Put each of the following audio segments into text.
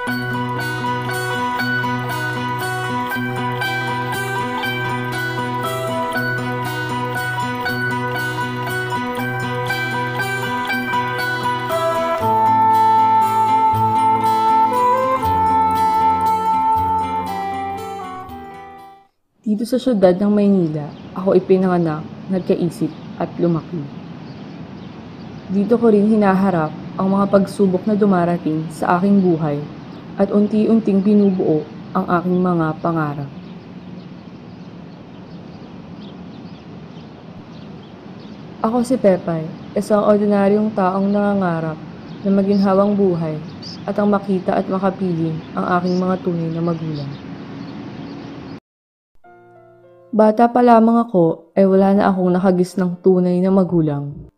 Dito sa syudad ng Maynila, ako ipinanganak, nagkaisip at lumaki. Dito ko rin hinaharap ang mga pagsubok na dumarating sa aking buhay at unti-unting binubuo ang aking mga pangarap. Ako si Pepay, isang ordinaryong taong nangangarap na maginhawang buhay at ang makita at makapiling ang aking mga tunay na magulang. Bata pa lamang ako ay wala na akong nakagis ng tunay na magulang.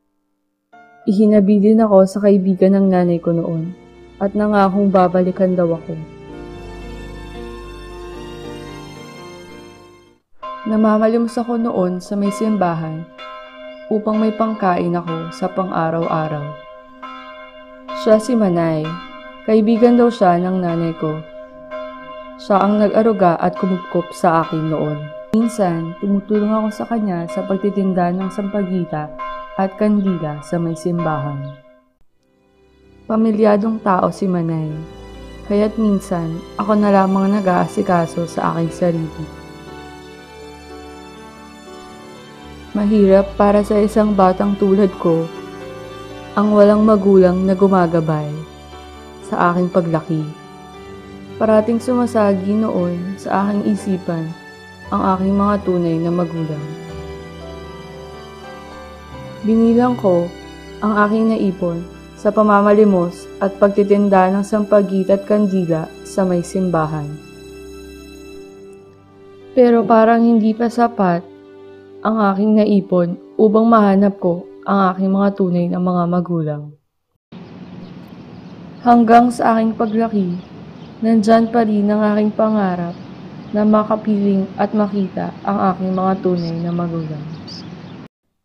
Ihinabilin ako sa kaibigan ng nanay ko noon at nangakong babalikan daw ako. Namamalimos ako noon sa may simbahan upang may pangkain ako sa pang-araw-araw. Siya si Manay, kaibigan daw siya ng nanay ko. Siya ang nag-aruga at kumupkop sa akin noon. Minsan, tumutulong ako sa kanya sa pagtitinda ng sampagita at kandila sa may simbahan. Pamilyadong tao si Manay, kaya't minsan ako na lamang nag-aasikaso sa aking sarili. Mahirap para sa isang batang tulad ko ang walang magulang na gumagabay sa aking paglaki. Parating sumasagi noon sa aking isipan ang aking mga tunay na magulang. Binilang ko ang aking naipon sa pamamalimos at pagtitinda ng sampagita at kandila sa may simbahan. Pero parang hindi pa sapat ang aking naipon upang mahanap ko ang aking mga tunay na mga magulang. Hanggang sa aking paglaki, nandyan pa rin ang aking pangarap na makapiling at makita ang aking mga tunay na magulang.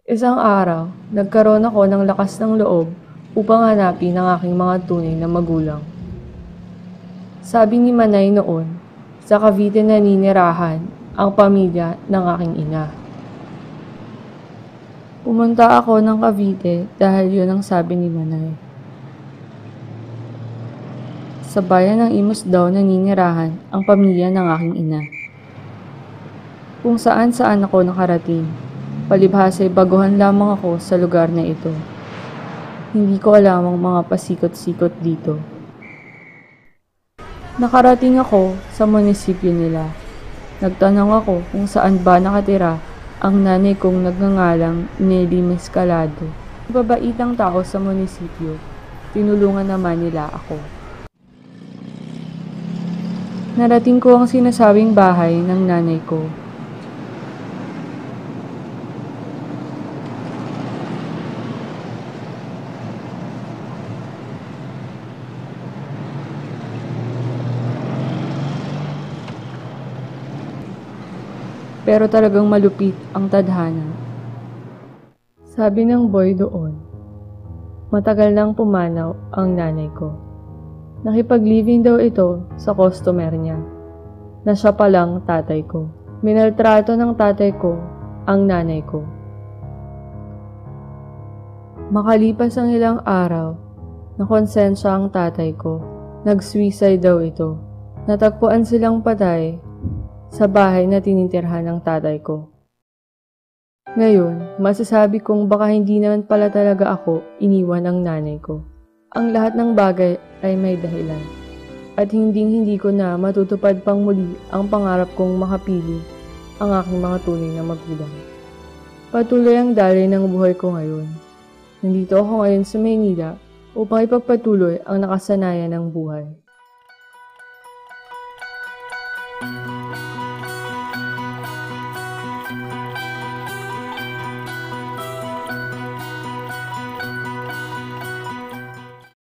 Isang araw, nagkaroon ako ng lakas ng loob upang hanapin ang aking mga tunay na magulang. Sabi ni Manay noon, sa Cavite naninirahan ang pamilya ng aking ina. Pumunta ako ng Cavite dahil yun ang sabi ni Manay. Sa bayan ng Imus daw naninirahan ang pamilya ng aking ina. Kung saan-saan ako nakarating, palibhasa'y baguhan lamang ako sa lugar na ito. Hindi ko alam ang mga pasikot-sikot dito. Nakarating ako sa munisipyo nila. Nagtanong ako kung saan ba nakatira ang nanay kong nagngangalang Nelly Mescalado. Babaitang tao sa munisipyo, tinulungan naman nila ako. Narating ko ang sinasabing bahay ng nanay ko. Pero talagang malupit ang tadhana. Sabi ng boy doon, matagal nang pumanaw ang nanay ko. Nakipag-living daw ito sa customer niya, na siya palang tatay ko. Minaltrato ng tatay ko ang nanay ko. Makalipas ang ilang araw, nakonsensya ang tatay ko. Nag-suicide daw ito. Natagpuan silang patay sa bahay na tinitirhan ng tatay ko. Ngayon, masasabi kong baka hindi naman pala talaga ako iniwan ng nanay ko. Ang lahat ng bagay ay may dahilan. At hindi ko na matutupad pang muli ang pangarap kong makapili ang aking mga tunay na magulang. Patuloy ang daloy ng buhay ko ngayon. Nandito ako ngayon sa Maynila upang ipagpatuloy ang nakasanayan ng buhay.